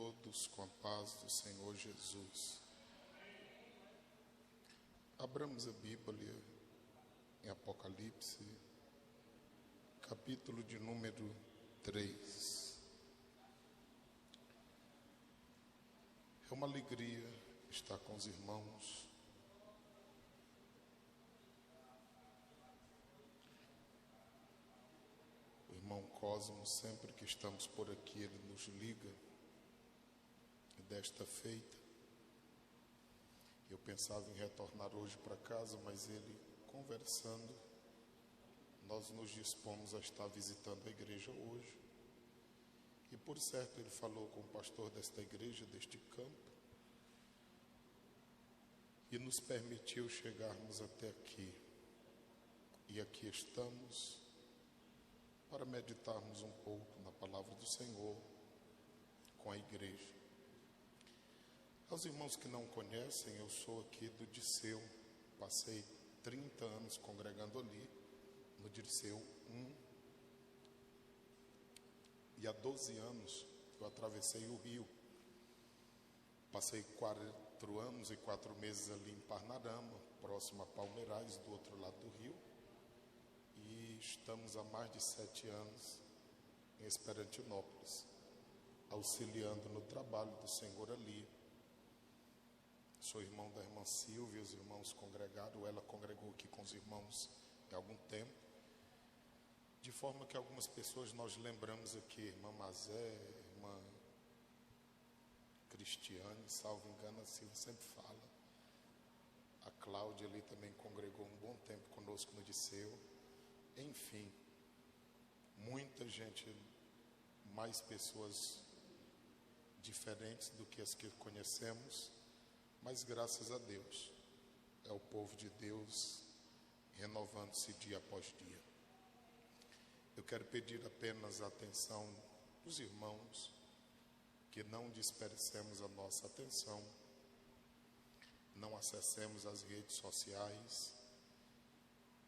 todos com a paz do Senhor Jesus. Abramos a Bíblia em Apocalipse, capítulo de número 3. É uma alegria estar com os irmãos. O irmão Cosmo, sempre que estamos por aqui, ele nos liga. E desta feita, eu pensava em retornar hoje para casa, mas ele, conversando, nós nos dispomos a estar visitando a igreja hoje. E por certo ele falou com o pastor desta igreja, deste campo, e nos permitiu chegarmos até aqui. E aqui estamos para meditarmos um pouco na palavra do Senhor com a igreja. Aos irmãos que não conhecem, eu sou aqui do Dirceu. Passei 30 anos congregando ali, no Dirceu 1. E há 12 anos eu atravessei o rio. Passei 4 anos e 4 meses ali em Parnarama, próximo a Palmeirais, do outro lado do rio. E estamos há mais de 7 anos em Esperantinópolis, auxiliando no trabalho do Senhor ali. Sou irmão da irmã Silvia, os irmãos congregaram, ela congregou aqui com os irmãos há algum tempo. De forma que algumas pessoas nós lembramos aqui, irmã Mazé, irmã Cristiane, salvo engano, a Silvia sempre fala. A Cláudia ali também congregou um bom tempo conosco no Dirceu. Enfim, muita gente, mais pessoas diferentes do que as que conhecemos, mas graças a Deus, é o povo de Deus renovando-se dia após dia. Eu quero pedir apenas a atenção dos irmãos, que não dispersemos a nossa atenção, não acessemos as redes sociais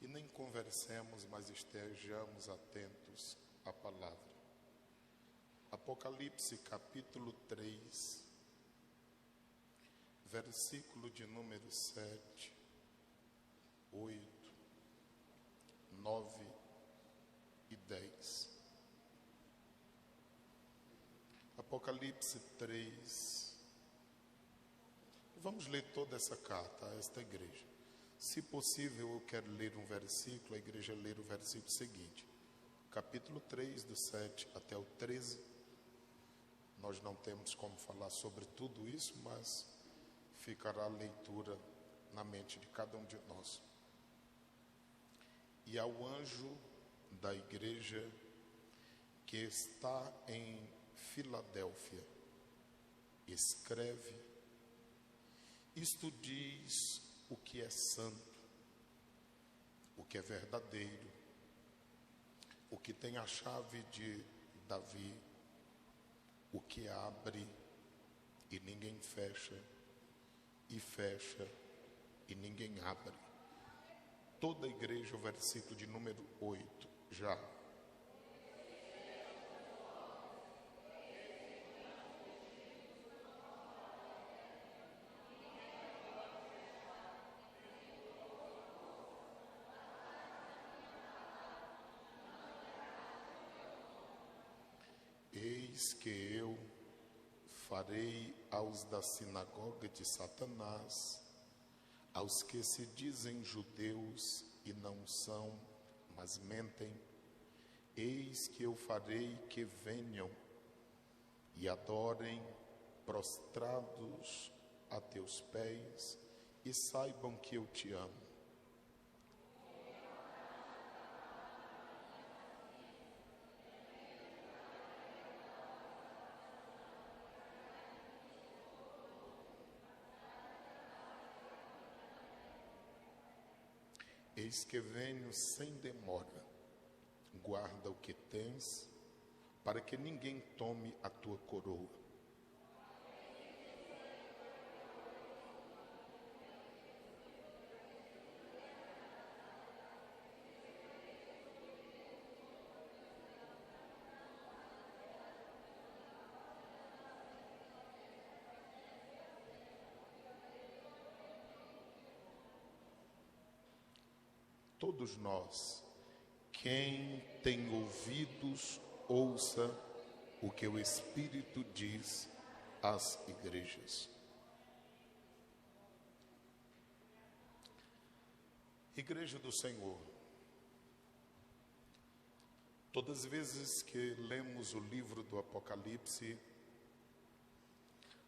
e nem conversemos, mas estejamos atentos à palavra. Apocalipse capítulo 3, versículo de número 7, 8, 9 e 10. Apocalipse 3. Vamos ler toda essa carta a esta igreja. Se possível, eu quero ler um versículo, a igreja ler o versículo seguinte. Capítulo 3, do 7 até o 13. Nós não temos como falar sobre tudo isso, mas ficará a leitura na mente de cada um de nós. E ao anjo da igreja que está em Filadélfia, escreve: isto diz o que é santo, o que é verdadeiro, o que tem a chave de Davi, o que abre e ninguém fecha, e fecha e ninguém abre. Toda a igreja, o versículo de número 8, já. Eis que eu farei aos da sinagoga de Satanás, aos que se dizem judeus e não são, mas mentem, eis que eu farei que venham e adorem prostrados a teus pés e saibam que eu te amo. Eis que venho sem demora, guarda o que tens, para que ninguém tome a tua coroa. todos nós: quem tem ouvidos, ouça o que o Espírito diz às igrejas. Igreja do Senhor, todas as vezes que lemos o livro do Apocalipse,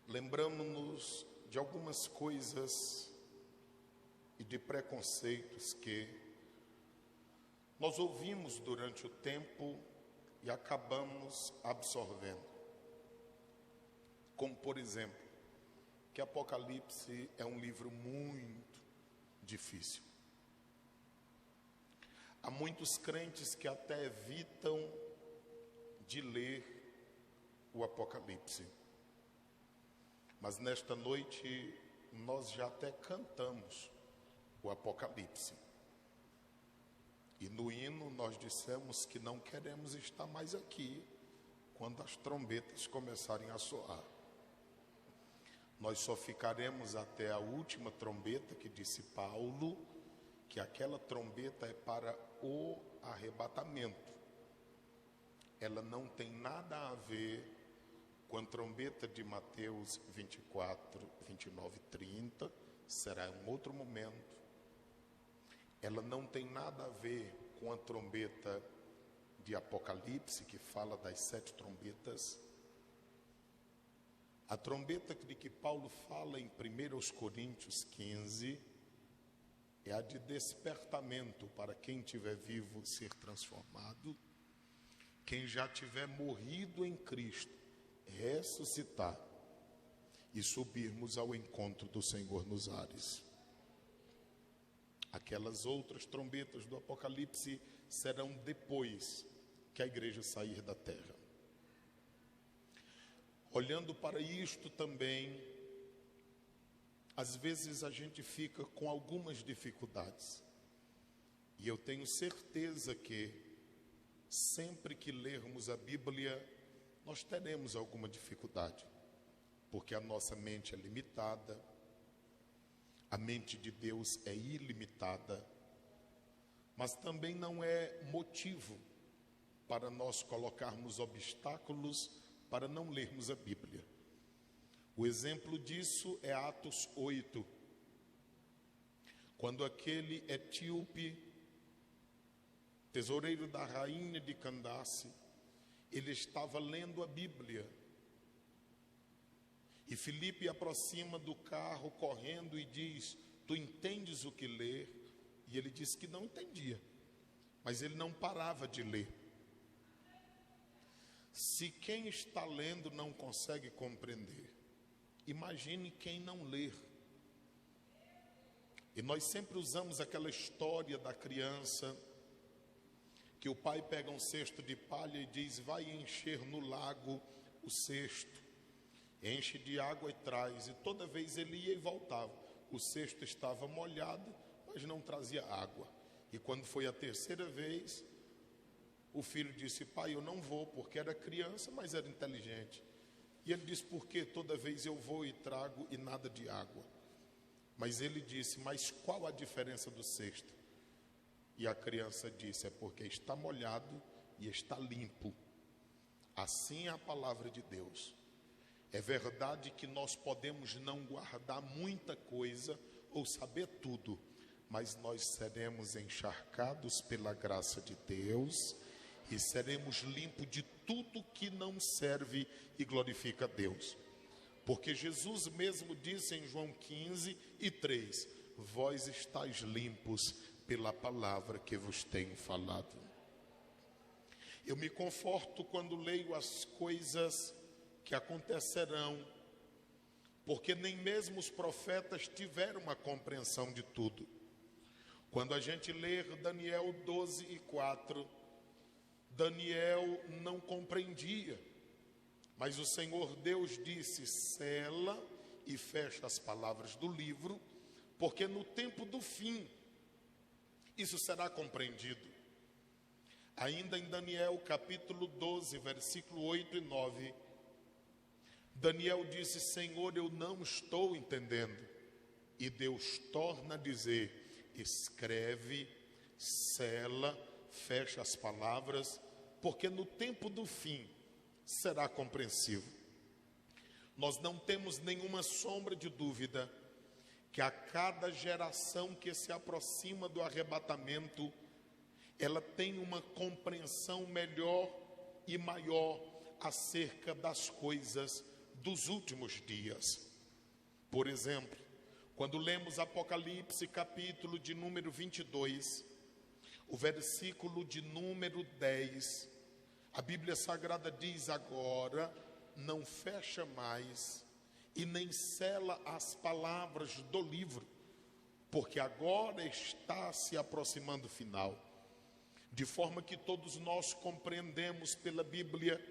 lembramos-nos de algumas coisas e de preconceitos que nós ouvimos durante o tempo e acabamos absorvendo. Como, por exemplo, que Apocalipse é um livro muito difícil. Há muitos crentes que até evitam de ler o Apocalipse. Mas nesta noite nós já até cantamos o Apocalipse. E no hino nós dissemos que não queremos estar mais aqui quando as trombetas começarem a soar. Nós só ficaremos até a última trombeta, que disse Paulo, que aquela trombeta é para o arrebatamento. Ela não tem nada a ver com a trombeta de Mateus 24, 29 e 30, será em um outro momento. Ela não tem nada a ver com a trombeta de Apocalipse, que fala das 7 trombetas. A trombeta de que Paulo fala em 1 Coríntios 15 é a de despertamento para quem estiver vivo ser transformado, quem já tiver morrido em Cristo, ressuscitar e subirmos ao encontro do Senhor nos ares. Aquelas outras trombetas do Apocalipse serão depois que a igreja sair da terra. Olhando para isto também, às vezes a gente fica com algumas dificuldades. E eu tenho certeza que sempre que lermos a Bíblia, nós teremos alguma dificuldade, porque a nossa mente é limitada, a mente de Deus é ilimitada, mas também não é motivo para nós colocarmos obstáculos para não lermos a Bíblia. O exemplo disso é Atos 8, quando aquele etíope, tesoureiro da rainha de Candace, ele estava lendo a Bíblia. E Filipe aproxima do carro correndo e diz: tu entendes o que ler? E ele disse que não entendia, mas ele não parava de ler. Se quem está lendo não consegue compreender, imagine quem não ler. E nós sempre usamos aquela história da criança que o pai pega um cesto de palha e diz: vai encher no lago o cesto, enche de água e traz. E toda vez ele ia e voltava, o cesto estava molhado, mas não trazia água. E quando foi a terceira vez, o filho disse: pai, eu não vou, porque era criança, mas era inteligente. E ele disse: por que toda vez eu vou e trago e nada de água? Mas ele disse: mas qual a diferença do cesto? E a criança disse: é porque está molhado e está limpo. Assim é a palavra de Deus. É verdade que nós podemos não guardar muita coisa ou saber tudo, mas nós seremos encharcados pela graça de Deus e seremos limpos de tudo que não serve e glorifica a Deus. Porque Jesus mesmo disse em João 15:3, vós estáis limpos pela palavra que vos tenho falado. Eu me conforto quando leio as coisas que acontecerão, porque nem mesmo os profetas tiveram uma compreensão de tudo. Quando a gente lê Daniel 12:4, Daniel não compreendia, mas o Senhor Deus disse: sela e fecha as palavras do livro, porque no tempo do fim isso será compreendido. Ainda em Daniel capítulo 12, versículo 8 e 9, Daniel disse: Senhor, eu não estou entendendo. E Deus torna a dizer: escreve, Sela, fecha as palavras, porque no tempo do fim será compreensivo. Nós não temos nenhuma sombra de dúvida que a cada geração que se aproxima do arrebatamento, ela tem uma compreensão melhor e maior acerca das coisas dos últimos dias. Por exemplo, quando lemos Apocalipse, capítulo de número 22, o versículo de número 10, a Bíblia Sagrada diz: agora não fecha mais e nem sela as palavras do livro, porque agora está se aproximando o final. De forma que todos nós compreendemos pela Bíblia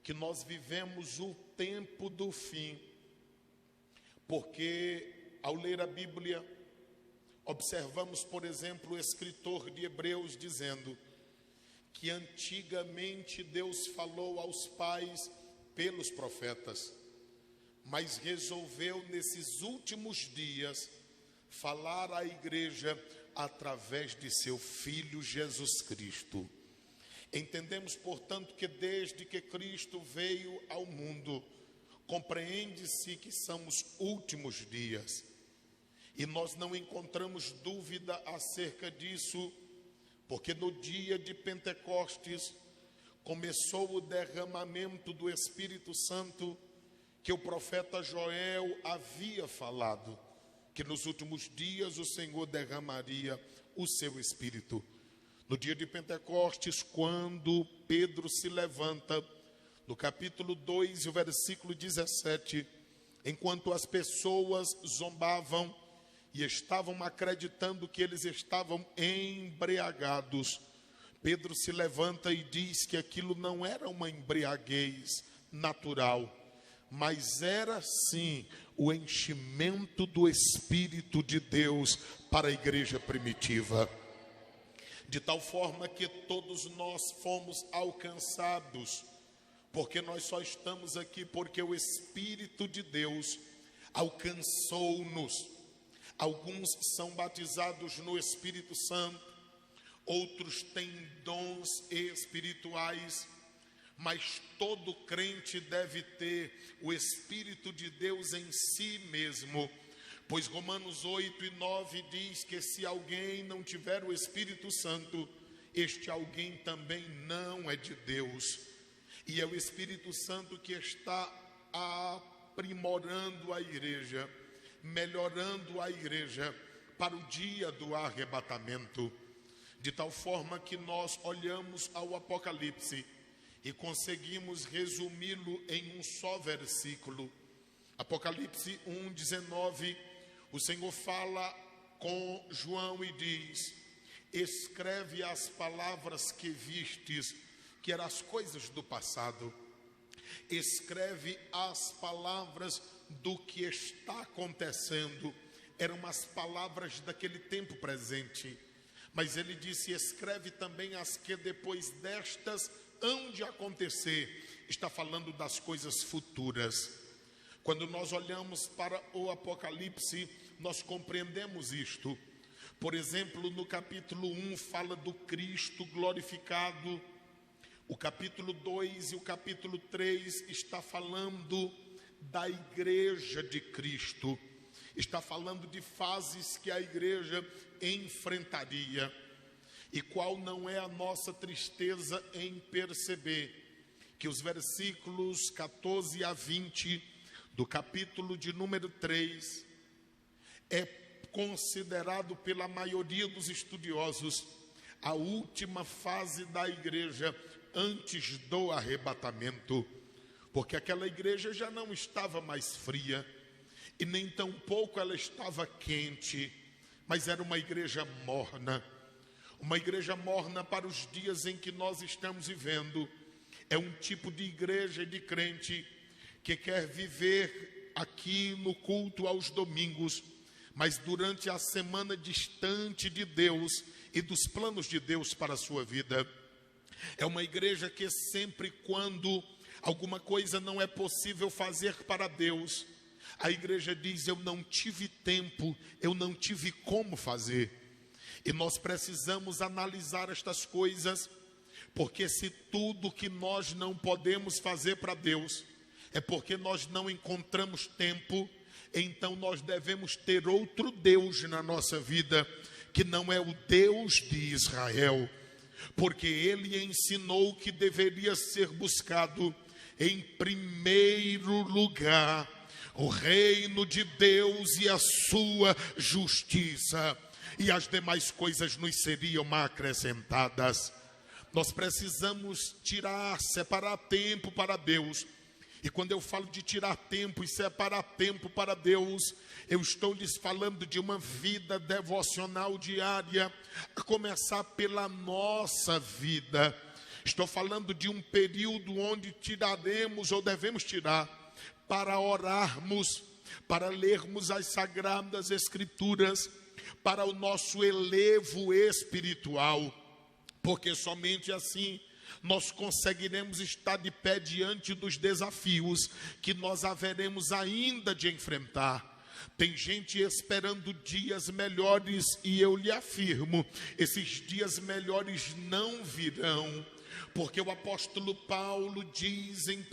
que nós vivemos o tempo do fim, porque ao ler a Bíblia, observamos, por exemplo, o escritor de Hebreus dizendo que antigamente Deus falou aos pais pelos profetas, mas resolveu nesses últimos dias falar à igreja através de seu Filho Jesus Cristo. Entendemos, portanto, que desde que Cristo veio ao mundo, compreende-se que são os últimos dias. E nós não encontramos dúvida acerca disso, porque no dia de Pentecostes começou o derramamento do Espírito Santo, que o profeta Joel havia falado, que nos últimos dias o Senhor derramaria o seu Espírito. No dia de Pentecostes, quando Pedro se levanta, no capítulo 2, e o versículo 17, enquanto as pessoas zombavam e estavam acreditando que eles estavam embriagados, Pedro se levanta e diz que aquilo não era uma embriaguez natural, mas era sim o enchimento do Espírito de Deus para a igreja primitiva. De tal forma que todos nós fomos alcançados, porque nós só estamos aqui porque o Espírito de Deus alcançou-nos. Alguns são batizados no Espírito Santo, outros têm dons espirituais, mas todo crente deve ter o Espírito de Deus em si mesmo, pois Romanos 8 e 9 diz que se alguém não tiver o Espírito Santo, este alguém também não é de Deus. E é o Espírito Santo que está aprimorando a igreja, melhorando a igreja para o dia do arrebatamento, de tal forma que nós olhamos ao Apocalipse e conseguimos resumi-lo em um só versículo. Apocalipse 1:19, o Senhor fala com João e diz: escreve as palavras que vistes, que eram as coisas do passado. Escreve as palavras do que está acontecendo, eram as palavras daquele tempo presente. Mas ele disse: escreve também as que depois destas hão de acontecer. Está falando das coisas futuras. Quando nós olhamos para o Apocalipse, nós compreendemos isto. Por exemplo, no capítulo 1 fala do Cristo glorificado. O capítulo 2 e o capítulo 3 está falando da igreja de Cristo. Está falando de fases que a igreja enfrentaria. E qual não é a nossa tristeza em perceber que os versículos 14 a 20 do capítulo de número 3 é considerado pela maioria dos estudiosos a última fase da igreja antes do arrebatamento, porque aquela igreja já não estava mais fria e nem tampouco ela estava quente, mas era uma igreja morna. Uma igreja morna para os dias em que nós estamos vivendo. É um tipo de igreja e de crente que quer viver aqui no culto aos domingos, mas durante a semana distante de Deus e dos planos de Deus para a sua vida. É uma igreja que sempre quando alguma coisa não é possível fazer para Deus, a igreja diz: eu não tive tempo, eu não tive como fazer. E nós precisamos analisar estas coisas, porque se tudo que nós não podemos fazer para Deus é porque nós não encontramos tempo, então nós devemos ter outro Deus na nossa vida, que não é o Deus de Israel, porque ele ensinou que deveria ser buscado em primeiro lugar o reino de Deus e a sua justiça, e as demais coisas nos seriam acrescentadas. Nós precisamos separar tempo para Deus. E quando eu falo de tirar tempo e separar tempo para Deus, eu estou lhes falando de uma vida devocional diária, a começar pela nossa vida. Estou falando de um período onde tiraremos ou devemos tirar para orarmos, para lermos as Sagradas Escrituras, para o nosso elevo espiritual, porque somente assim nós conseguiremos estar de pé diante dos desafios que nós haveremos ainda de enfrentar. Tem gente esperando dias melhores e eu lhe afirmo, esses dias melhores não virão, porque o apóstolo Paulo diz em 1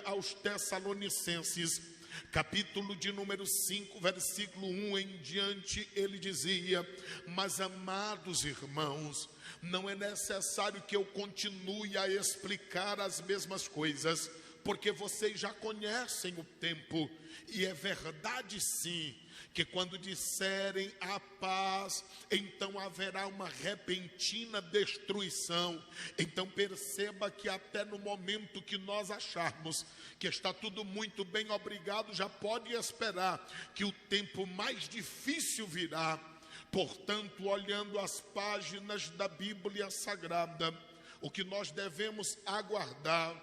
aos Tessalonicenses, capítulo de número 5, versículo 1 em diante, ele dizia: mas amados irmãos, não é necessário que eu continue a explicar as mesmas coisas, porque vocês já conhecem o tempo. E é verdade sim, que quando disserem a paz, então haverá uma repentina destruição. Então perceba que até no momento que nós acharmos que está tudo muito bem, obrigado, já pode esperar que o tempo mais difícil virá. Portanto, olhando as páginas da Bíblia Sagrada, o que nós devemos aguardar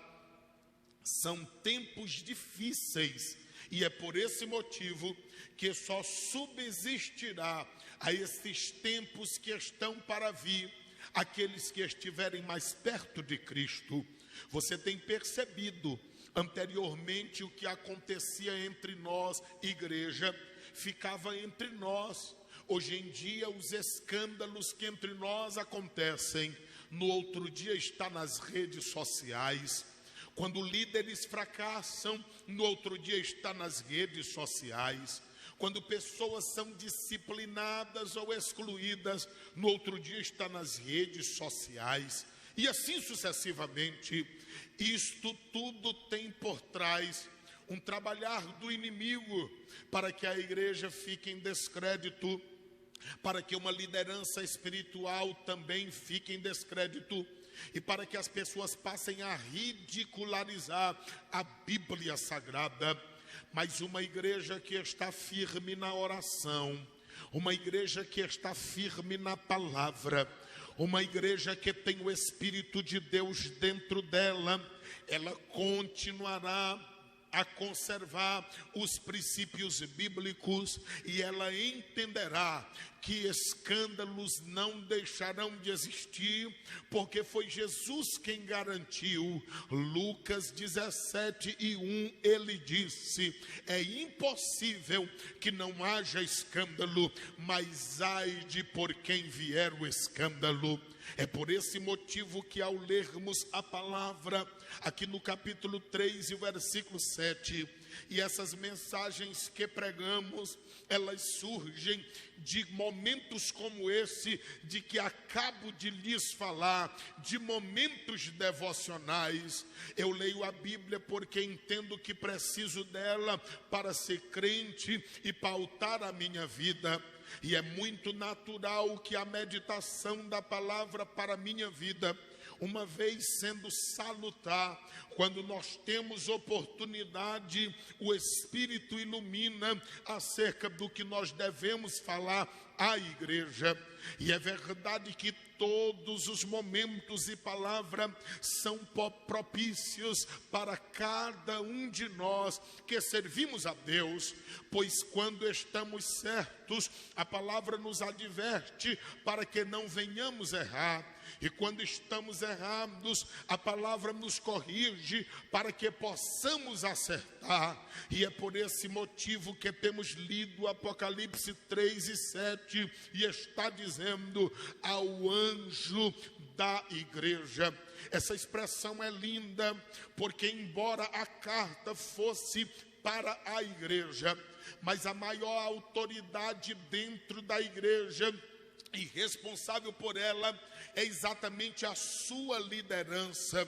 são tempos difíceis, e é por esse motivo que só subsistirá a esses tempos que estão para vir aqueles que estiverem mais perto de Cristo. Você tem percebido anteriormente o que acontecia entre nós, igreja, ficava entre nós. Hoje em dia, os escândalos que entre nós acontecem, no outro dia está nas redes sociais. Quando líderes fracassam, no outro dia está nas redes sociais. Quando pessoas são disciplinadas ou excluídas, no outro dia está nas redes sociais. E assim sucessivamente. Isto tudo tem por trás um trabalhar do inimigo para que a igreja fique em descrédito, para que uma liderança espiritual também fique em descrédito, e para que as pessoas passem a ridicularizar a Bíblia Sagrada. Mas uma igreja que está firme na oração, uma igreja que está firme na palavra, uma igreja que tem o Espírito de Deus dentro dela, ela continuará a conservar os princípios bíblicos, e ela entenderá que escândalos não deixarão de existir, porque foi Jesus quem garantiu. Lucas 17:1, ele disse: é impossível que não haja escândalo, mas ai de por quem vier o escândalo. É por esse motivo que, ao lermos a palavra aqui no capítulo 3 e o versículo 7, e essas mensagens que pregamos, elas surgem de momentos como esse de que acabo de lhes falar, de momentos devocionais. Eu leio a Bíblia porque entendo que preciso dela para ser crente e pautar a minha vida. E é muito natural que a meditação da palavra para a minha vida, uma vez sendo salutar, quando nós temos oportunidade, o Espírito ilumina acerca do que nós devemos falar à igreja. E é verdade que todos os momentos e palavras são propícios para cada um de nós que servimos a Deus, pois quando estamos certos, a palavra nos adverte para que não venhamos errar. E quando estamos errados, a palavra nos corrige para que possamos acertar. E é por esse motivo que temos lido Apocalipse 3 e 7, e está dizendo: ao anjo da igreja. Essa expressão é linda, porque embora a carta fosse para a igreja, mas a maior autoridade dentro da igreja e responsável por ela é exatamente a sua liderança.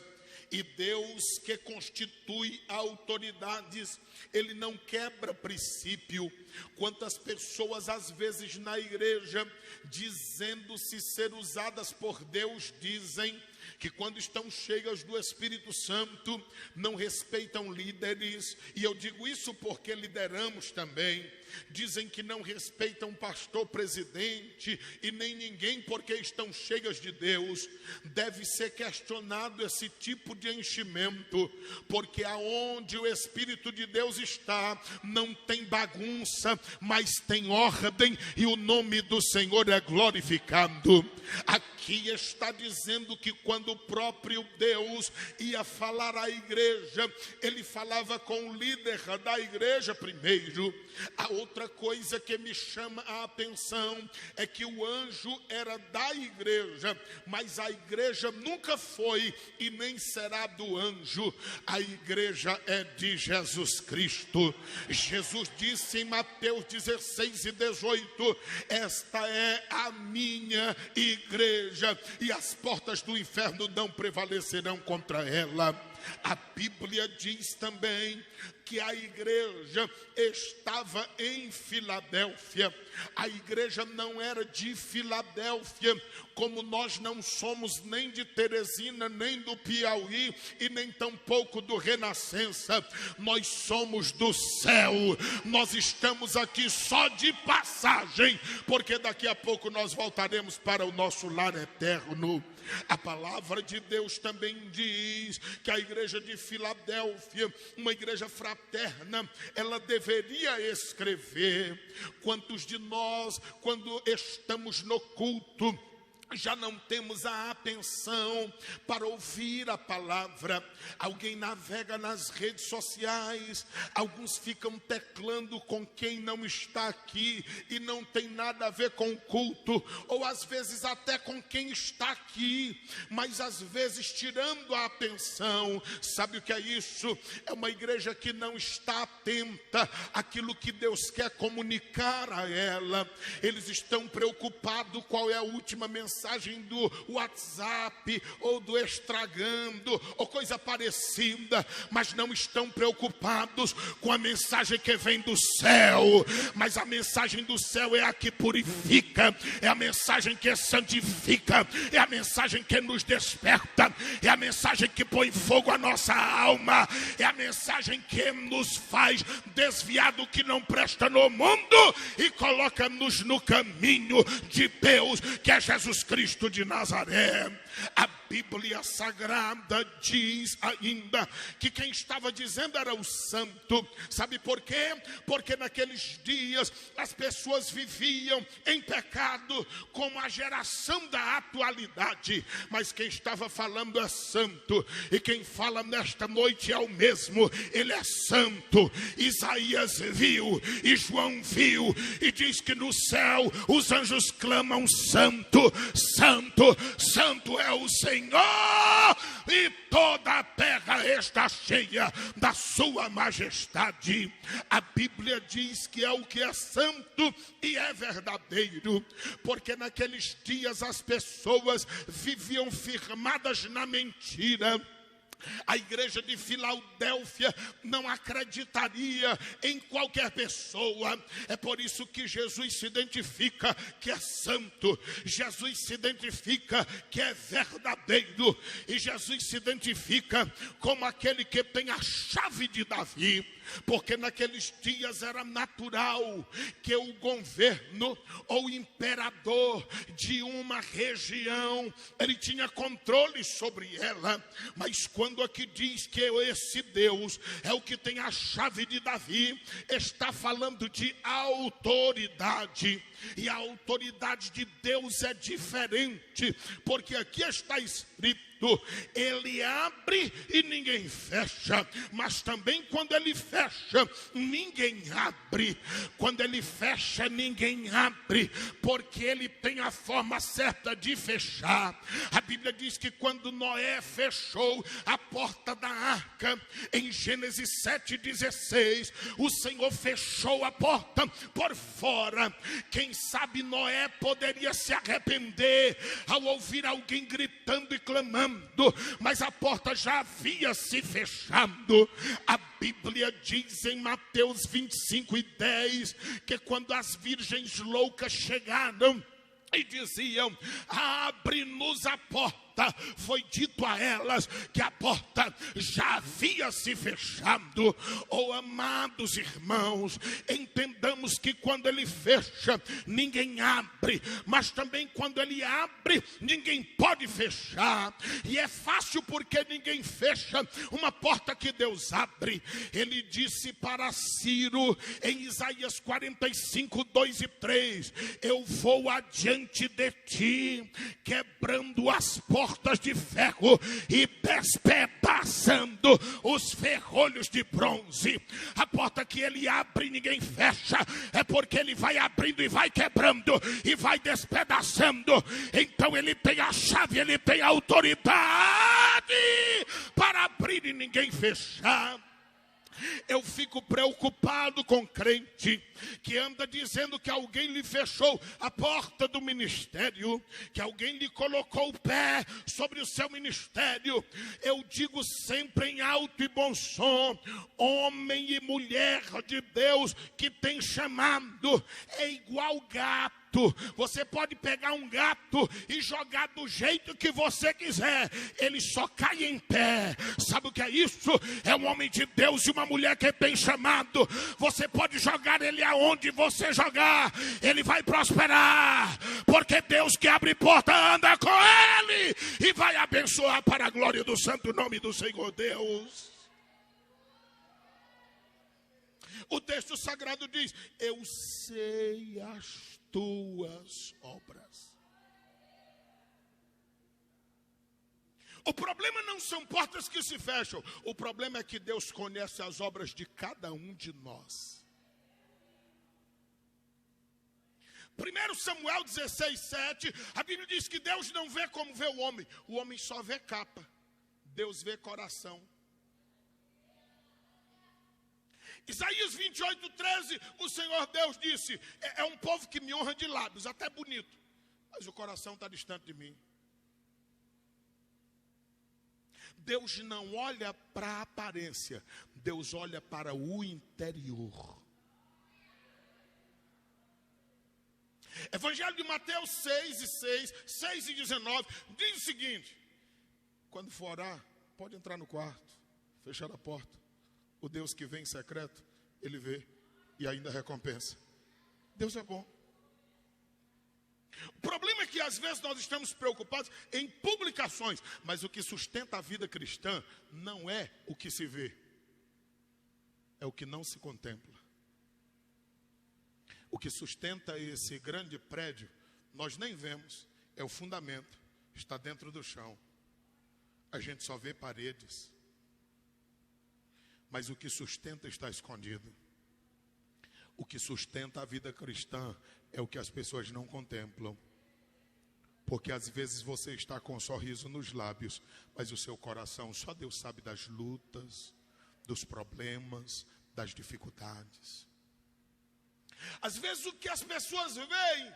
E Deus, que constitui autoridades, Ele não quebra princípio. Quantas pessoas às vezes na igreja, dizendo-se ser usadas por Deus, dizem que quando estão cheias do Espírito Santo, não respeitam líderes. E eu digo isso porque lideramos também. Dizem que não respeitam pastor, presidente e nem ninguém porque estão cheias de Deus. Deve ser questionado esse tipo de enchimento, porque aonde o Espírito de Deus está, não tem bagunça, mas tem ordem, e o nome do Senhor é glorificado. Aqui está dizendo que quando o próprio Deus ia falar à igreja, Ele falava com o líder da igreja primeiro. A outra coisa que me chama a atenção é que o anjo era da igreja, mas a igreja nunca foi e nem será do anjo. A igreja é de Jesus Cristo. Jesus disse em Mateus 16 e 18: esta é a minha igreja, e as portas do inferno não prevalecerão contra ela. A Bíblia diz também que a igreja estava em Filadélfia. A igreja não era de Filadélfia, como nós não somos nem de Teresina, nem do Piauí e nem tampouco do Renascença. Nós somos do céu. Nós estamos aqui só de passagem, porque daqui a pouco nós voltaremos para o nosso lar eterno. A palavra de Deus também diz que a igreja de Filadélfia, uma igreja fraterna, ela deveria escrever: quantos de nós, quando estamos no culto, já não temos a atenção para ouvir a palavra? Alguém navega nas redes sociais, alguns ficam teclando com quem não está aqui e não tem nada a ver com o culto, ou às vezes até com quem está aqui, mas às vezes tirando a atenção. Sabe o que é isso? É uma igreja que não está atenta àquilo que Deus quer comunicar a ela. Eles estão preocupados qual é a última mensagem do WhatsApp ou do Estragando ou coisa parecida, mas não estão preocupados com a mensagem que vem do céu. Mas a mensagem do céu é a que purifica, é a mensagem que santifica, é a mensagem que nos desperta, é a mensagem que põe fogo à nossa alma, é a mensagem que nos faz desviar do que não presta no mundo e coloca-nos no caminho de Deus, que é Jesus Cristo de Nazaré. A Bíblia Sagrada diz ainda que quem estava dizendo era o santo. Sabe por quê? Porque naqueles dias as pessoas viviam em pecado como a geração da atualidade, mas quem estava falando é santo, e quem fala nesta noite é o mesmo, ele é santo. Isaías viu e João viu, e diz que no céu os anjos clamam: santo, santo, santo é o Senhor, e toda a terra está cheia da sua majestade. A Bíblia diz que é o que é santo e é verdadeiro, porque naqueles dias as pessoas viviam firmadas na mentira. A igreja de Filadélfia não acreditaria em qualquer pessoa. É por isso que Jesus se identifica que é santo, Jesus se identifica que é verdadeiro, e Jesus se identifica como aquele que tem a chave de Davi. Porque naqueles dias era natural que o governo ou imperador de uma região, ele tinha controle sobre ela. Mas quando quando aqui diz que esse Deus é o que tem a chave de Davi, está falando de autoridade. E a autoridade de Deus é diferente, porque aqui está escrito: ele abre e ninguém fecha, mas também quando ele fecha, ninguém abre. Quando ele fecha, ninguém abre, porque ele tem a forma certa de fechar. A Bíblia diz que quando Noé fechou a porta da arca, em Gênesis 7,16, o Senhor fechou a porta por fora. Quem sabe Noé poderia se arrepender ao ouvir alguém gritando e clamando, mas a porta já havia se fechado. A Bíblia diz em Mateus 25:10 que quando as virgens loucas chegaram e diziam: abre-nos a porta, foi dito a elas que a porta já havia se fechado. Oh, amados irmãos, entendamos que quando ele fecha, ninguém abre, mas também quando ele abre, ninguém pode fechar. E é fácil porque ninguém fecha uma porta que Deus abre. Ele disse para Ciro em Isaías 45:2-3: eu vou adiante de ti, quebrando as portas de ferro e despedaçando os ferrolhos de bronze. A porta que ele abre ninguém fecha, é porque ele vai abrindo e vai quebrando e vai despedaçando. Então ele tem a chave, ele tem a autoridade para abrir e ninguém fechar. Eu fico preocupado com crente que anda dizendo que alguém lhe fechou a porta do ministério, que alguém lhe colocou o pé sobre o seu ministério. Eu digo sempre em alto e bom som: homem e mulher de Deus que tem chamado é igual gato. Você pode pegar um gato e jogar do jeito que você quiser, ele só cai em pé. Sabe o que é isso? É um homem de Deus e uma mulher que tem chamado. Você pode jogar ele aonde você jogar, ele vai prosperar, porque Deus que abre porta anda com ele e vai abençoar para a glória do santo nome do Senhor Deus. O texto sagrado diz: eu sei as tuas obras. O problema não são portas que se fecham, o problema é que Deus conhece as obras de cada um de nós. 1 Samuel 16:7, a Bíblia diz que Deus não vê como vê o homem só vê capa, Deus vê coração. Isaías 28:13, o Senhor Deus disse: é um povo que me honra de lábios, até bonito, mas o coração está distante de mim. Deus não olha para a aparência, Deus olha para o interior. Evangelho de Mateus 6:6, 6:19, diz o seguinte: quando for orar, pode entrar no quarto, fechar a porta. O Deus que vem em secreto, ele vê e ainda recompensa. Deus é bom. O problema é que às vezes nós estamos preocupados em publicações, mas o que sustenta a vida cristã não é o que se vê, é o que não se contempla. O que sustenta esse grande prédio, nós nem vemos, é o fundamento, está dentro do chão. A gente só vê paredes. Mas o que sustenta está escondido. O que sustenta a vida cristã é o que as pessoas não contemplam. Porque às vezes você está com um sorriso nos lábios, mas o seu coração, só Deus sabe das lutas, dos problemas, das dificuldades. Às vezes o que as pessoas veem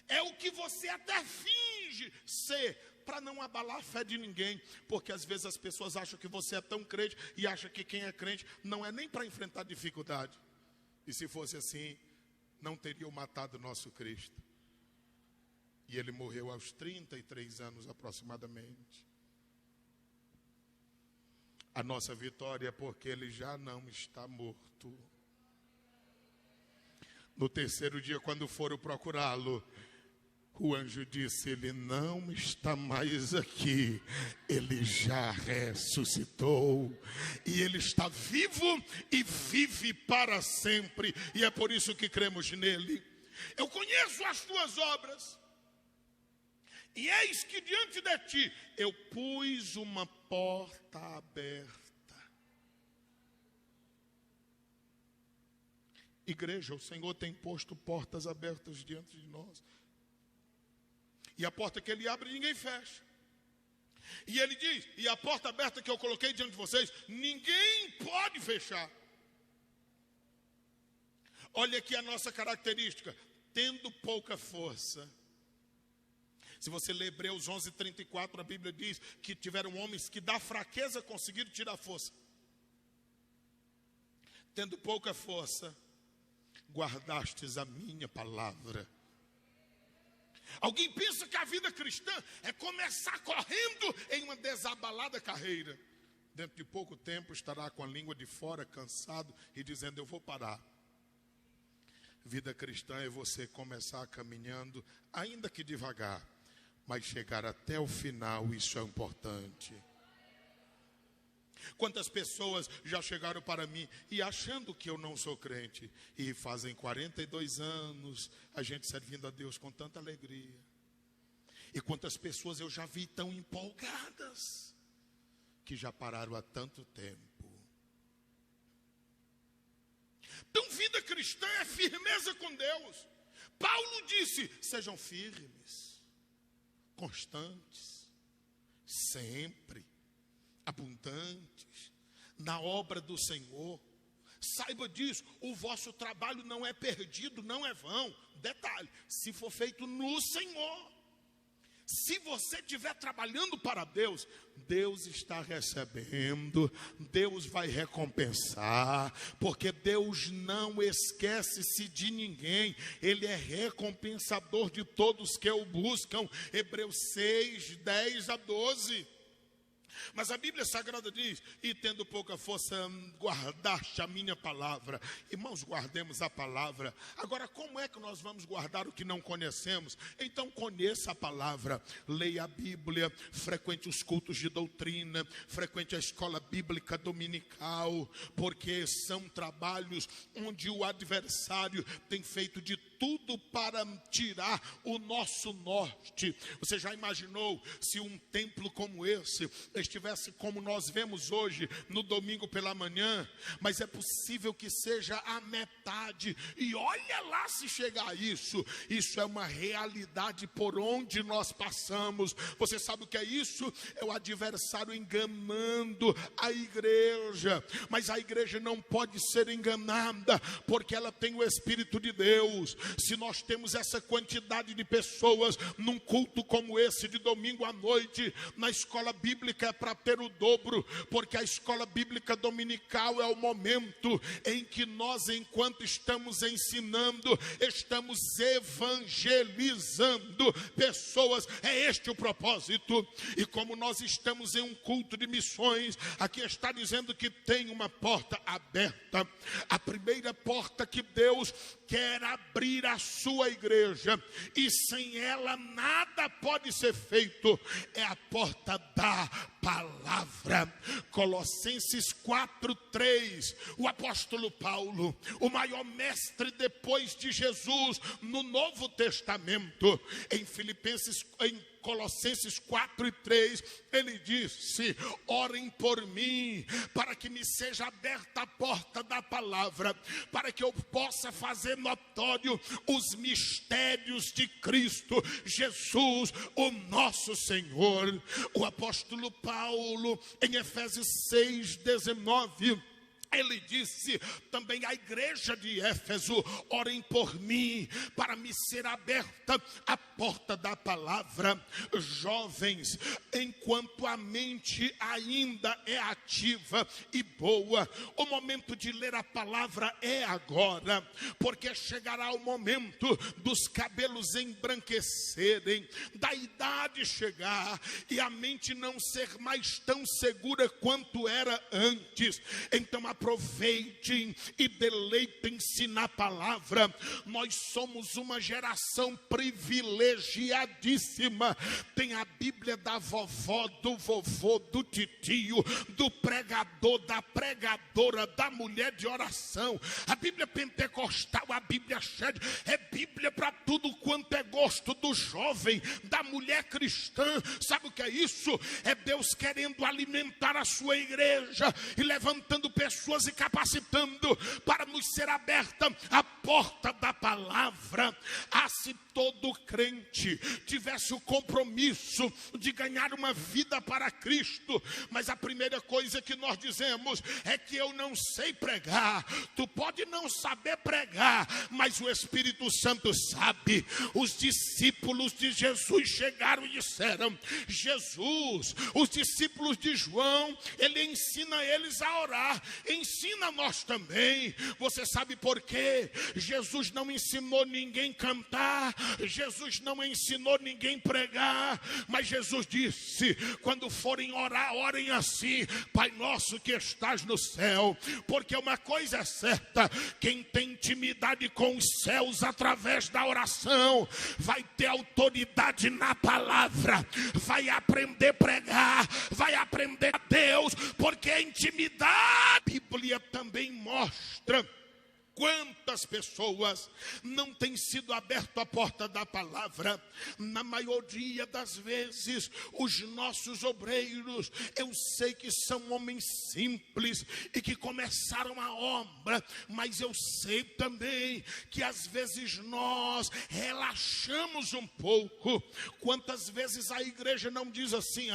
é o que você até finge ser, para não abalar a fé de ninguém, porque às vezes as pessoas acham que você é tão crente e acham que quem é crente não é nem para enfrentar dificuldade. E se fosse assim, não teriam matado o nosso Cristo. E ele morreu aos 33 anos aproximadamente. A nossa vitória é porque ele já não está morto. No terceiro dia, quando foram procurá-lo, O anjo disse: ele não está mais aqui, ele já ressuscitou, e ele está vivo e vive para sempre, e é por isso que cremos nele. Eu conheço as tuas obras, e eis que diante de ti eu pus uma porta aberta. Igreja, o Senhor tem posto portas abertas diante de nós. E a porta que ele abre, ninguém fecha. E ele diz: e a porta aberta que eu coloquei diante de vocês, ninguém pode fechar. Olha aqui a nossa característica: tendo pouca força. Se você ler Hebreus 11:34, a Bíblia diz que tiveram homens que da fraqueza conseguiram tirar força. Tendo pouca força, guardastes a minha palavra. Alguém pensa que a vida cristã é começar correndo em uma desabalada carreira. Dentro de pouco tempo estará com a língua de fora, cansado e dizendo: eu vou parar. Vida cristã é você começar caminhando, ainda que devagar, mas chegar até o final. Isso é importante. Quantas pessoas já chegaram para mim e achando que eu não sou crente, e fazem 42 anos a gente servindo a Deus com tanta alegria. E quantas pessoas eu já vi tão empolgadas que já pararam há tanto tempo. Então vida cristã é firmeza com Deus. Paulo disse: sejam firmes, constantes, sempre abundantes na obra do Senhor. Saiba disso, o vosso trabalho não é perdido, não é vão. Detalhe: se for feito no Senhor. Se você estiver trabalhando para Deus, Deus está recebendo, Deus vai recompensar, porque Deus não esquece-se de ninguém, Ele é recompensador de todos que o buscam. Hebreus 6:10-12. Mas a Bíblia Sagrada diz: e tendo pouca força, guardaste a minha palavra. Irmãos, guardemos a palavra. Agora, como é que nós vamos guardar o que não conhecemos? Então conheça a palavra, leia a Bíblia, frequente os cultos de doutrina, frequente a escola bíblica dominical, porque são trabalhos onde o adversário tem feito de tudo para tirar o nosso norte. Você já imaginou se um templo como esse estivesse como nós vemos hoje, no domingo pela manhã? Mas é possível que seja a metade, e olha lá se chegar a isso. Isso é uma realidade por onde nós passamos. Você sabe o que é isso? É o adversário enganando a igreja. Mas a igreja não pode ser enganada, porque ela tem o Espírito de Deus. Se nós temos essa quantidade de pessoas num culto como esse de domingo à noite, na escola bíblica é para ter o dobro, porque a escola bíblica dominical é o momento em que nós, enquanto estamos ensinando, estamos evangelizando pessoas. É este o propósito. E como nós estamos em um culto de missões, aqui está dizendo que tem uma porta aberta. A primeira porta que Deus quer abrir a sua igreja, e sem ela nada pode ser feito, é a porta da palavra. Colossenses 4:3. O apóstolo Paulo, o maior mestre depois de Jesus no Novo Testamento, em Colossenses 4:3, ele disse: orem por mim, para que me seja aberta a porta da palavra, para que eu possa fazer notório os mistérios de Cristo Jesus, o nosso Senhor. O apóstolo Paulo, em Efésios 6:19, ele disse também à igreja de Éfeso: orem por mim, para me ser aberta a porta da palavra. Jovens, enquanto a mente ainda é ativa e boa, o momento de ler a palavra é agora, porque chegará o momento dos cabelos embranquecerem, da idade chegar e a mente não ser mais tão segura quanto era antes. Então a aproveitem e deleitem-se na palavra. Nós somos uma geração privilegiadíssima. Tem a Bíblia da vovó, do vovô, do titio, do pregador, da pregadora, da mulher de oração. A Bíblia pentecostal, a Bíblia shed, é Bíblia para tudo quanto é gosto, do jovem, da mulher cristã. Sabe o que é isso? É Deus querendo alimentar a sua igreja e levantando pessoas e capacitando para nos ser aberta a porta da palavra. Se todo crente tivesse o compromisso de ganhar uma vida para Cristo, mas a primeira coisa que nós dizemos é que eu não sei pregar. Tu pode não saber pregar, mas o Espírito Santo sabe. Os discípulos de Jesus chegaram e disseram: Jesus, os discípulos de João, ele ensina eles a orar, ensina nós também. Você sabe por quê? Jesus não ensinou ninguém cantar, Jesus não ensinou ninguém pregar, mas Jesus disse: quando forem orar, orem assim: Pai nosso que estás no céu. Porque uma coisa é certa: quem tem intimidade com os céus através da oração vai ter autoridade na palavra, vai aprender a pregar, vai aprender a Deus, porque a intimidade, a Bíblia também mostra quantas pessoas não têm sido aberto a porta da palavra. Na maioria das vezes, os nossos obreiros, eu sei que são homens simples e que começaram a obra, mas eu sei também que às vezes nós relaxamos um pouco. Quantas vezes a igreja não diz assim: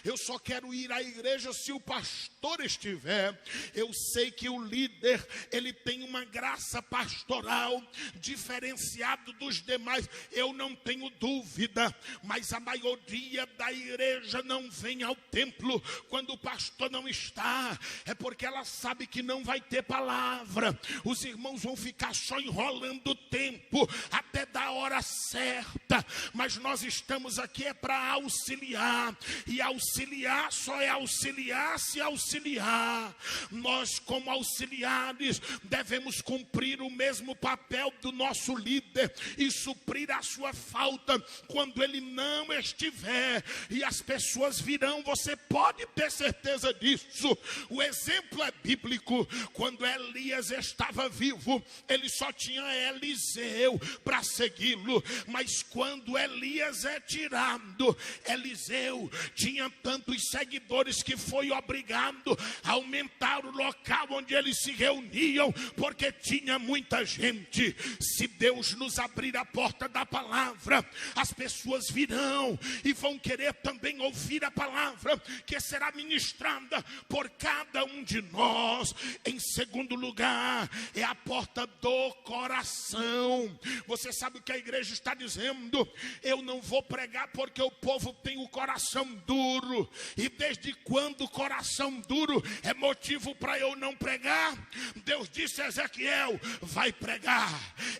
eu só quero ir à igreja se o pastor estiver. Eu sei que o líder, ele tem uma graça pastoral diferenciado dos demais, eu não tenho dúvida, mas a maioria da igreja não vem ao templo quando o pastor não está, é porque ela sabe que não vai ter palavra. Os irmãos vão ficar só enrolando o tempo até da hora certa, mas nós estamos aqui para auxiliar, e auxiliar só é auxiliar se auxiliar. Nós, como auxiliares, devemos cumprir o mesmo papel do nosso líder e suprir a sua falta quando ele não estiver, e as pessoas virão, você pode ter certeza disso. O exemplo é bíblico. Quando Elias estava vivo, ele só tinha Eliseu para segui-lo, mas quando Elias é tirado, Eliseu tinha tantos seguidores que foi obrigado a aumentar o local onde eles se reuniam, porque tinha muita gente. Se Deus nos abrir a porta da palavra, as pessoas virão e vão querer também ouvir a palavra que será ministrada por cada um de nós. Em segundo lugar, é a porta do coração. Você sabe o que a igreja está dizendo? Eu não vou pregar porque o povo tem o coração duro. E desde quando o coração duro é motivo para eu não pregar? Deus disse a Ezequiel: vai pregar.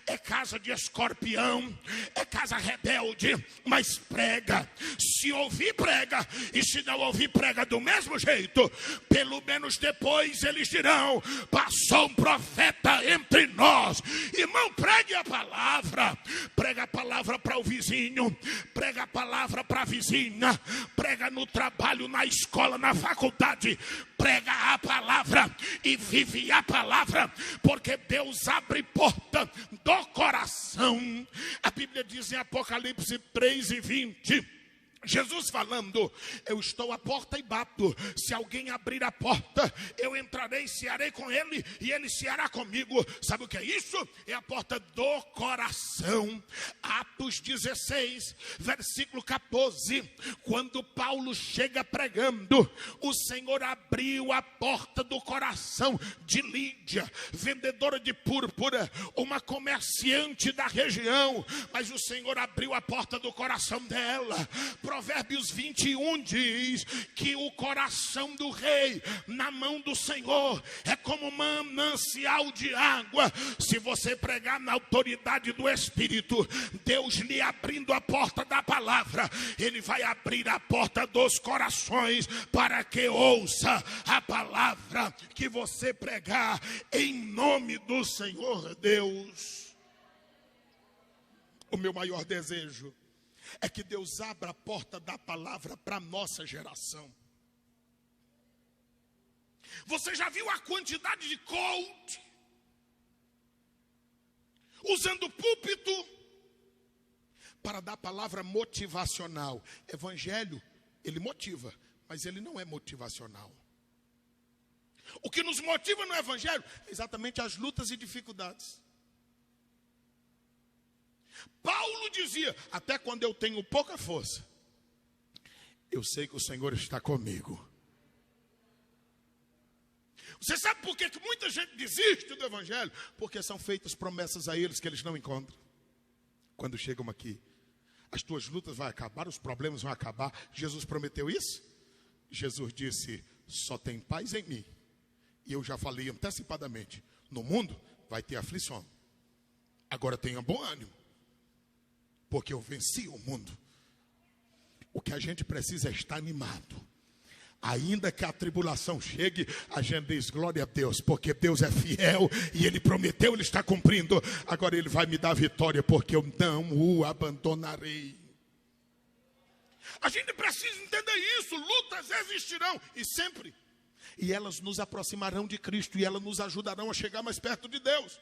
É casa de escorpião, é casa rebelde, mas prega. Se ouvir, prega, e se não ouvir, prega do mesmo jeito. Pelo menos depois eles dirão: passou um profeta entre nós. Irmão, pregue a palavra. Prega a palavra para o vizinho, prega a palavra para a vizinha, prega no trabalho, na escola, na faculdade. Prega a palavra e vive a palavra, porque Deus abre porta do coração. A Bíblia diz em Apocalipse 3:20, Jesus falando: eu estou à porta e bato. Se alguém abrir a porta, eu entrarei, cearei com ele e ele ceará comigo. Sabe o que é isso? É a porta do coração. Atos 16, versículo 14. Quando Paulo chega pregando, o Senhor abriu a porta do coração de Lídia, vendedora de púrpura, uma comerciante da região. Mas o Senhor abriu a porta do coração dela Provérbios 21 diz que o coração do rei na mão do Senhor é como manancial de água. Se você pregar na autoridade do Espírito, Deus lhe abrindo a porta da palavra, Ele vai abrir a porta dos corações para que ouça a palavra que você pregar em nome do Senhor Deus. O meu maior desejo é que Deus abra a porta da palavra para a nossa geração. Você já viu a quantidade de coach usando púlpito para dar palavra motivacional? Evangelho, ele motiva, mas ele não é motivacional. O que nos motiva no Evangelho é exatamente as lutas e dificuldades. Paulo dizia: até quando eu tenho pouca força, eu sei que o Senhor está comigo. Você sabe por que muita gente desiste do Evangelho? Porque são feitas promessas a eles que eles não encontram. Quando chegam aqui, as tuas lutas vão acabar, os problemas vão acabar. Jesus prometeu isso? Jesus disse: só tem paz em mim. E eu já falei antecipadamente: no mundo vai ter aflição. Agora tenha bom ânimo, porque eu venci o mundo. O que a gente precisa é estar animado. Ainda que a tribulação chegue, a gente diz glória a Deus, porque Deus é fiel e Ele prometeu, Ele está cumprindo. Agora Ele vai me dar vitória, porque eu não o abandonarei. A gente precisa entender isso. Lutas existirão e sempre. E elas nos aproximarão de Cristo e elas nos ajudarão a chegar mais perto de Deus.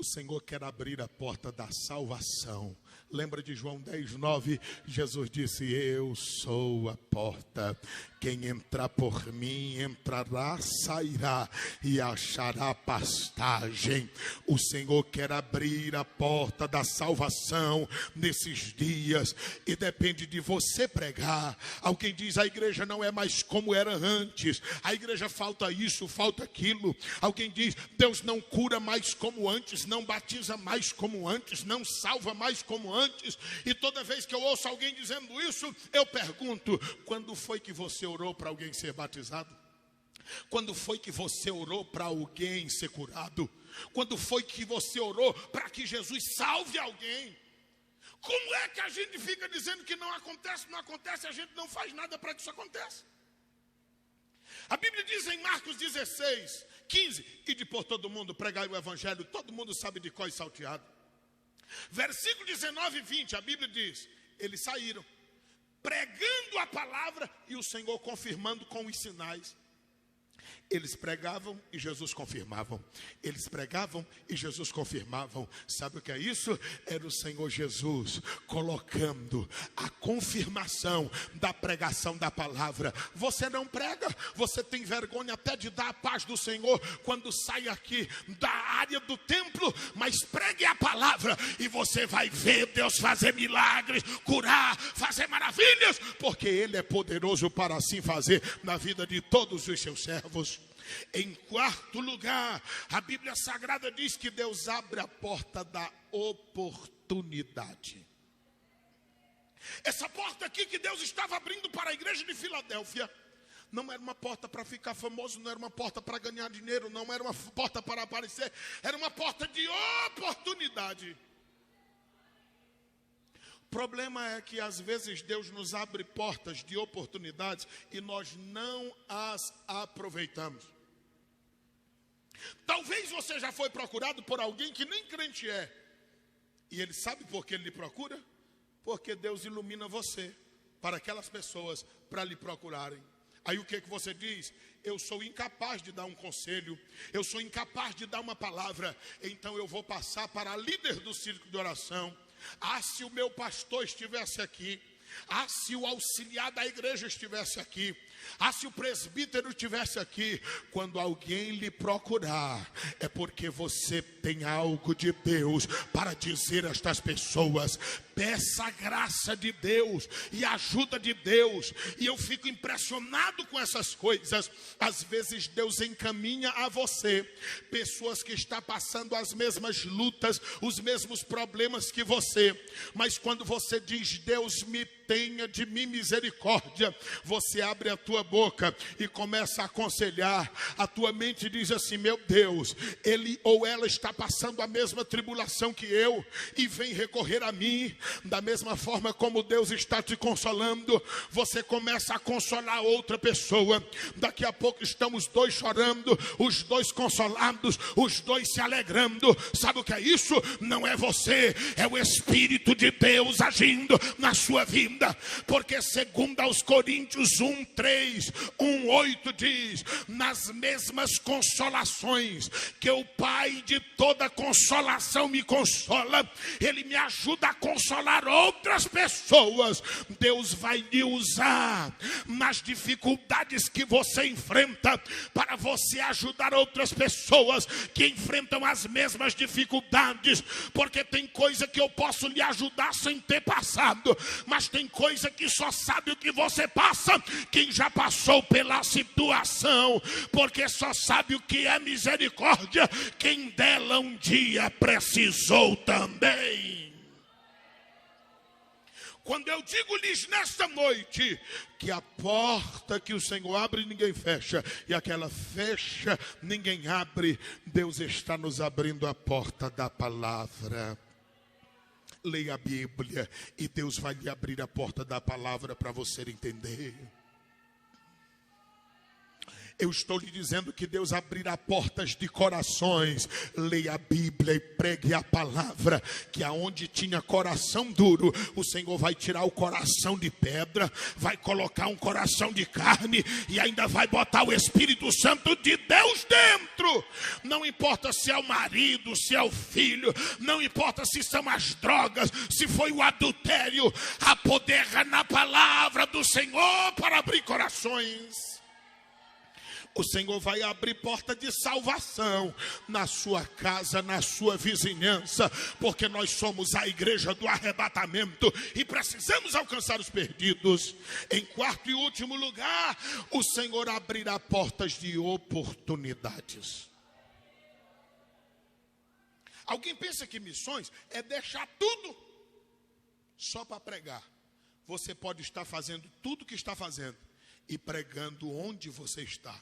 O Senhor quer abrir a porta da salvação. Lembra de João 10:9? Jesus disse: eu sou a porta. Quem entrar por mim entrará, sairá e achará pastagem. O Senhor quer abrir a porta da salvação nesses dias. E depende de você pregar. Alguém diz: a igreja não é mais como era antes. A igreja falta isso, falta aquilo. Alguém diz: Deus não cura mais como antes, não batiza mais como antes, não salva mais como antes. E toda vez que eu ouço alguém dizendo isso, eu pergunto: quando foi que você orou para alguém ser batizado? Quando foi que você orou para alguém ser curado? Quando foi que você orou para que Jesus salve alguém? Como é que a gente fica dizendo que não acontece, a gente não faz nada para que isso aconteça? A Bíblia diz em Marcos 16:15: ide por todo mundo, pregai o evangelho. Todo mundo sabe de cor e salteado. Versículo 19 e 20, a Bíblia diz: eles saíram pregando a palavra e o Senhor confirmando com os sinais. Eles pregavam e Jesus confirmavam. Eles pregavam e Jesus confirmavam. Sabe o que é isso? Era o Senhor Jesus colocando a confirmação da pregação da palavra. Você não prega, você tem vergonha até de dar a paz do Senhor quando sai aqui da área do templo, mas pregue a palavra e você vai ver Deus fazer milagres, curar, fazer maravilhas, porque Ele é poderoso para assim fazer na vida de todos os seus servos. Em quarto lugar, a Bíblia Sagrada diz que Deus abre a porta da oportunidade. Essa porta aqui que Deus estava abrindo para a igreja de Filadélfia não era uma porta para ficar famoso, não era uma porta para ganhar dinheiro, não era uma porta para aparecer, era uma porta de oportunidade. O problema é que às vezes Deus nos abre portas de oportunidades e nós não as aproveitamos. Talvez você já foi procurado por alguém que nem crente é. E ele sabe por que ele lhe procura? Porque Deus ilumina você para aquelas pessoas para lhe procurarem. Aí o que você diz? Eu sou incapaz de dar um conselho, eu sou incapaz de dar uma palavra, então eu vou passar para a líder do círculo de oração. Ah, se o meu pastor estivesse aqui, Ah, se o auxiliar da igreja estivesse aqui. Ah, se o presbítero estivesse aqui. Quando alguém lhe procurar, é porque você tem algo de Deus para dizer a estas pessoas. Peça a graça de Deus e a ajuda de Deus. E eu fico impressionado com essas coisas. Às vezes Deus encaminha a você pessoas que estão passando as mesmas lutas, os mesmos problemas que você. Mas quando você diz, Deus me tenha de mim misericórdia, você abre a tua boca e começa a aconselhar. A tua mente diz assim, meu Deus, ele ou ela está passando a mesma tribulação que eu e vem recorrer a mim. Da mesma forma como Deus está te consolando, você começa a consolar outra pessoa. Daqui a pouco estamos dois chorando, os dois consolados, os dois se alegrando. Sabe o que é isso? Não é você, é o Espírito de Deus agindo na sua vida. Porque segundo aos Coríntios 1:3, 1:8 diz, nas mesmas consolações que o Pai de toda consolação me consola, Ele me ajuda a consolar outras pessoas. Deus vai lhe usar nas dificuldades que você enfrenta para você ajudar outras pessoas que enfrentam as mesmas dificuldades. Porque tem coisa que eu posso lhe ajudar sem ter passado, mas tem coisa que só sabe o que você passa quem já passou pela situação. Porque só sabe o que é misericórdia quem dela um dia precisou também. Quando eu digo-lhes nesta noite que a porta que o Senhor abre ninguém fecha, e aquela fecha ninguém abre, Deus está nos abrindo a porta da palavra. Leia a Bíblia e Deus vai lhe abrir a porta da palavra para você entender. Eu estou lhe dizendo que Deus abrirá portas de corações. Leia a Bíblia e pregue a palavra. Que aonde tinha coração duro, o Senhor vai tirar o coração de pedra, vai colocar um coração de carne e ainda vai botar o Espírito Santo de Deus dentro. Não importa se é o marido, se é o filho, não importa se são as drogas, se foi o adultério. Há poder na palavra do Senhor para abrir corações. O Senhor vai abrir porta de salvação na sua casa, na sua vizinhança, porque nós somos a igreja do arrebatamento e precisamos alcançar os perdidos. Em quarto e último lugar, o Senhor abrirá portas de oportunidades. Alguém pensa que missões é deixar tudo só para pregar. Você pode estar fazendo tudo o que está fazendo e pregando onde você está.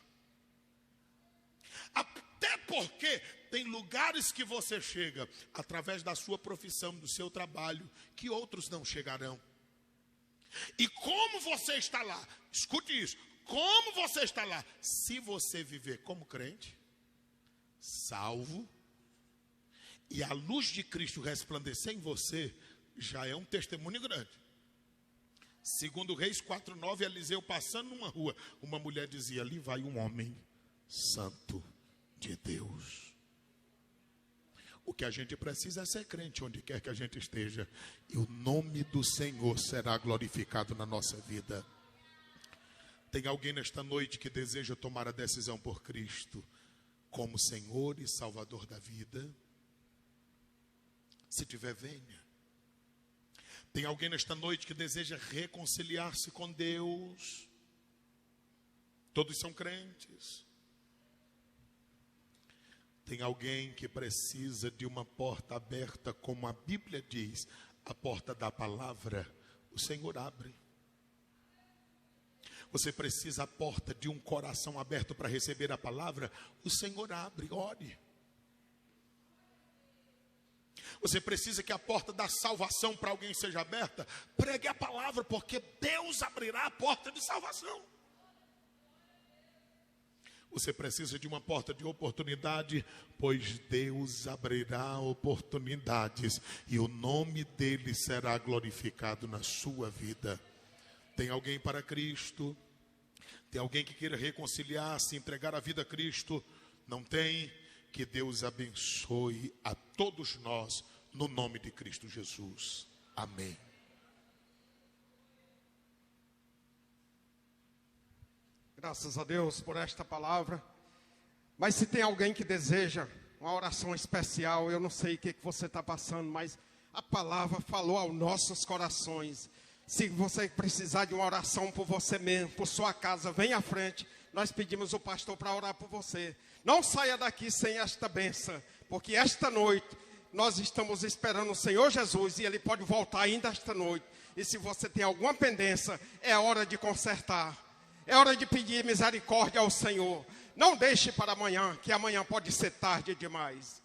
Até porque tem lugares que você chega através da sua profissão, do seu trabalho, que outros não chegarão. E como você está lá? Escute isso. Como você está lá? Se você viver como crente, salvo, e a luz de Cristo resplandecer em você, já é um testemunho grande. Segundo Reis 4:9, Eliseu passando numa rua, uma mulher dizia, ali vai um homem santo de Deus. O que a gente precisa é ser crente onde quer que a gente esteja, e o nome do Senhor será glorificado na nossa vida. Tem alguém nesta noite que deseja tomar a decisão por Cristo como Senhor e Salvador da vida? Se tiver, venha. Tem alguém nesta noite que deseja reconciliar-se com Deus? Todos são crentes. Tem alguém que precisa de uma porta aberta, como a Bíblia diz, a porta da palavra, o Senhor abre. Você precisa a porta de um coração aberto para receber a palavra, o Senhor abre, ore. Você precisa que a porta da salvação para alguém seja aberta, pregue a palavra, porque Deus abrirá a porta de salvação. Você precisa de uma porta de oportunidade, pois Deus abrirá oportunidades e o nome dele será glorificado na sua vida. Tem alguém para Cristo? Tem alguém que queira reconciliar-se, entregar a vida a Cristo? Não tem? Que Deus abençoe a todos nós, no nome de Cristo Jesus. Amém. Graças a Deus por esta palavra. Mas se tem alguém que deseja uma oração especial, eu não sei o que você está passando, mas a palavra falou aos nossos corações. Se você precisar de uma oração por você mesmo, por sua casa, vem à frente. Nós pedimos o pastor para orar por você. Não saia daqui sem esta bênção, porque esta noite nós estamos esperando o Senhor Jesus e Ele pode voltar ainda esta noite. E se você tem alguma pendência, é hora de consertar. É hora de pedir misericórdia ao Senhor. Não deixe para amanhã, que amanhã pode ser tarde demais.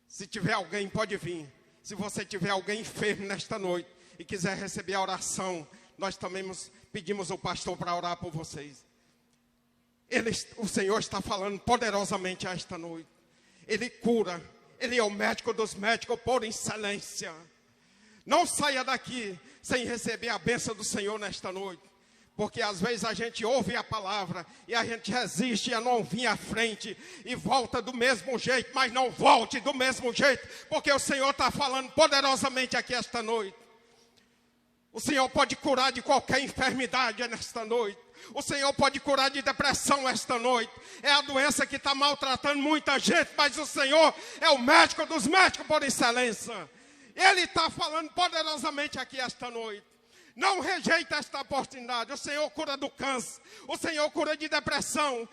Se tiver alguém, pode vir. Se você tiver alguém enfermo nesta noite e quiser receber a oração, nós também pedimos ao pastor para orar por vocês. O Senhor está falando poderosamente esta noite. Ele cura. Ele é o médico dos médicos por excelência. Não saia daqui sem receber a bênção do Senhor nesta noite. Porque às vezes a gente ouve a palavra e a gente resiste a não vir à frente e volta do mesmo jeito, mas não volte do mesmo jeito, porque o Senhor está falando poderosamente aqui esta noite. O Senhor pode curar de qualquer enfermidade nesta noite. O Senhor pode curar de depressão esta noite. É a doença que está maltratando muita gente, mas o Senhor é o médico dos médicos por excelência. Ele está falando poderosamente aqui esta noite. Não rejeita esta oportunidade. O Senhor cura do câncer. O Senhor cura de depressão.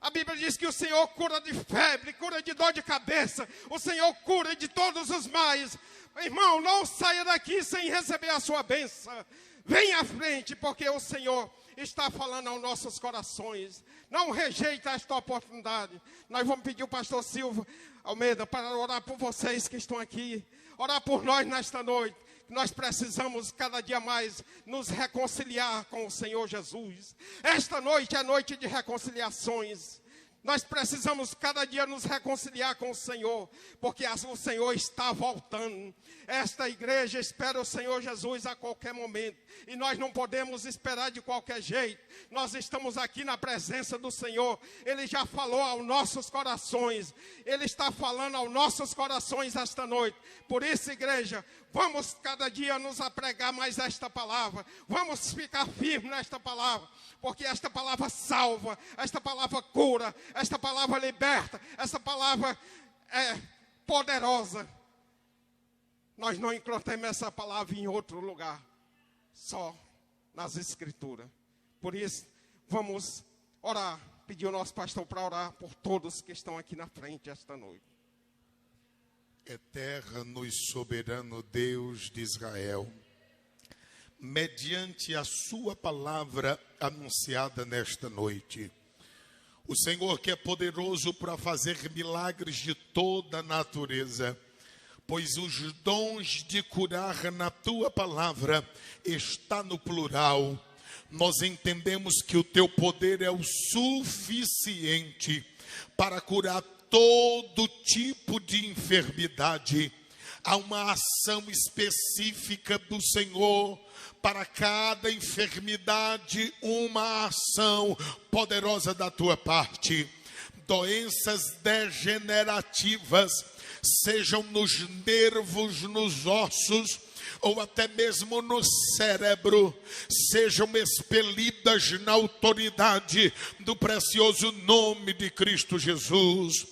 A Bíblia diz que o Senhor cura de febre, cura de dor de cabeça. O Senhor cura de todos os males. Irmão, não saia daqui sem receber a sua bênção. Venha à frente, porque o Senhor está falando aos nossos corações. Não rejeita esta oportunidade. Nós vamos pedir o pastor Silva Almeida para orar por vocês que estão aqui. Orar por nós nesta noite. Nós precisamos cada dia mais nos reconciliar com o Senhor Jesus. Esta noite é noite de reconciliações. Nós precisamos cada dia nos reconciliar com o Senhor, porque o Senhor está voltando. Esta igreja espera o Senhor Jesus a qualquer momento, e nós não podemos esperar de qualquer jeito. Nós estamos aqui na presença do Senhor. Ele já falou aos nossos corações. Ele está falando aos nossos corações esta noite. Por isso, igreja, vamos cada dia nos apregar mais esta palavra. Vamos ficar firmes nesta palavra, porque esta palavra salva, esta palavra cura, esta palavra liberta, esta palavra é poderosa. Nós não encontramos essa palavra em outro lugar, só nas Escrituras. Por isso, vamos orar, pedir ao nosso pastor para orar por todos que estão aqui na frente esta noite. Eterno e soberano Deus de Israel, mediante a sua palavra anunciada nesta noite, o Senhor que é poderoso para fazer milagres de toda a natureza, pois os dons de curar na tua palavra está no plural. Nós entendemos que o teu poder é o suficiente para curar todo tipo de enfermidade. Há uma ação específica do Senhor para cada enfermidade, uma ação poderosa da tua parte. Doenças degenerativas, sejam nos nervos, nos ossos, ou até mesmo no cérebro, sejam expelidas na autoridade do precioso nome de Cristo Jesus.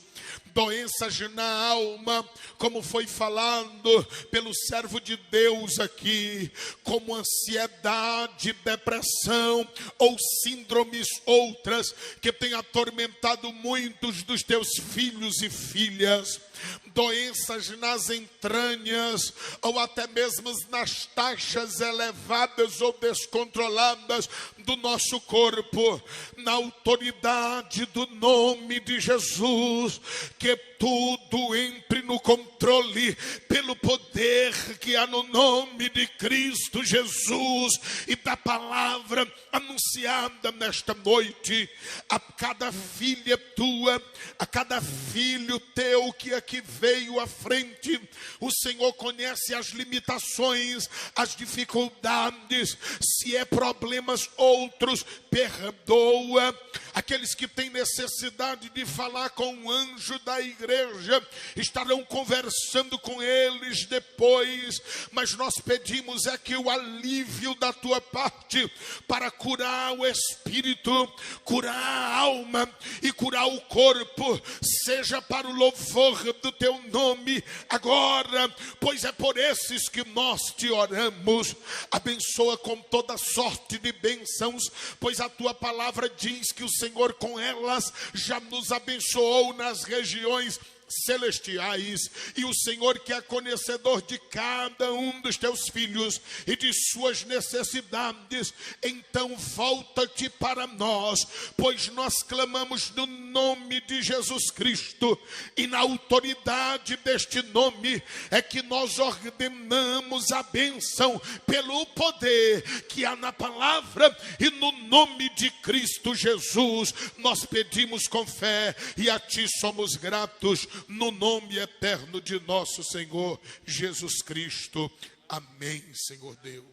Doenças na alma, como foi falado pelo servo de Deus aqui, como ansiedade, depressão ou síndromes outras que têm atormentado muitos dos teus filhos e filhas. Doenças nas entranhas ou até mesmo nas taxas elevadas ou descontroladas do nosso corpo, na autoridade do nome de Jesus, que tudo entre no controle pelo poder que há no nome de Cristo Jesus e da palavra anunciada nesta noite. A cada filha tua, a cada filho teu que aqui veio à frente, o Senhor conhece as limitações, as dificuldades, se é problemas outros, perdoa. Aqueles que têm necessidade de falar com um anjo da igreja estarão conversando com eles depois, mas nós pedimos é que o alívio da tua parte para curar o espírito, curar a alma e curar o corpo, seja para o louvor do teu nome agora, pois é por esses que nós te oramos. Abençoa com toda sorte de bênçãos, pois a tua palavra diz que o Senhor com elas já nos abençoou nas regiões celestiais, e o Senhor que é conhecedor de cada um dos teus filhos e de suas necessidades, então volta-te para nós, pois nós clamamos no nome de Jesus Cristo, e na autoridade deste nome é que nós ordenamos a bênção pelo poder que há na palavra, e no nome de Cristo Jesus nós pedimos com fé e a ti somos gratos, no nome eterno de nosso Senhor Jesus Cristo. Amém, Senhor Deus.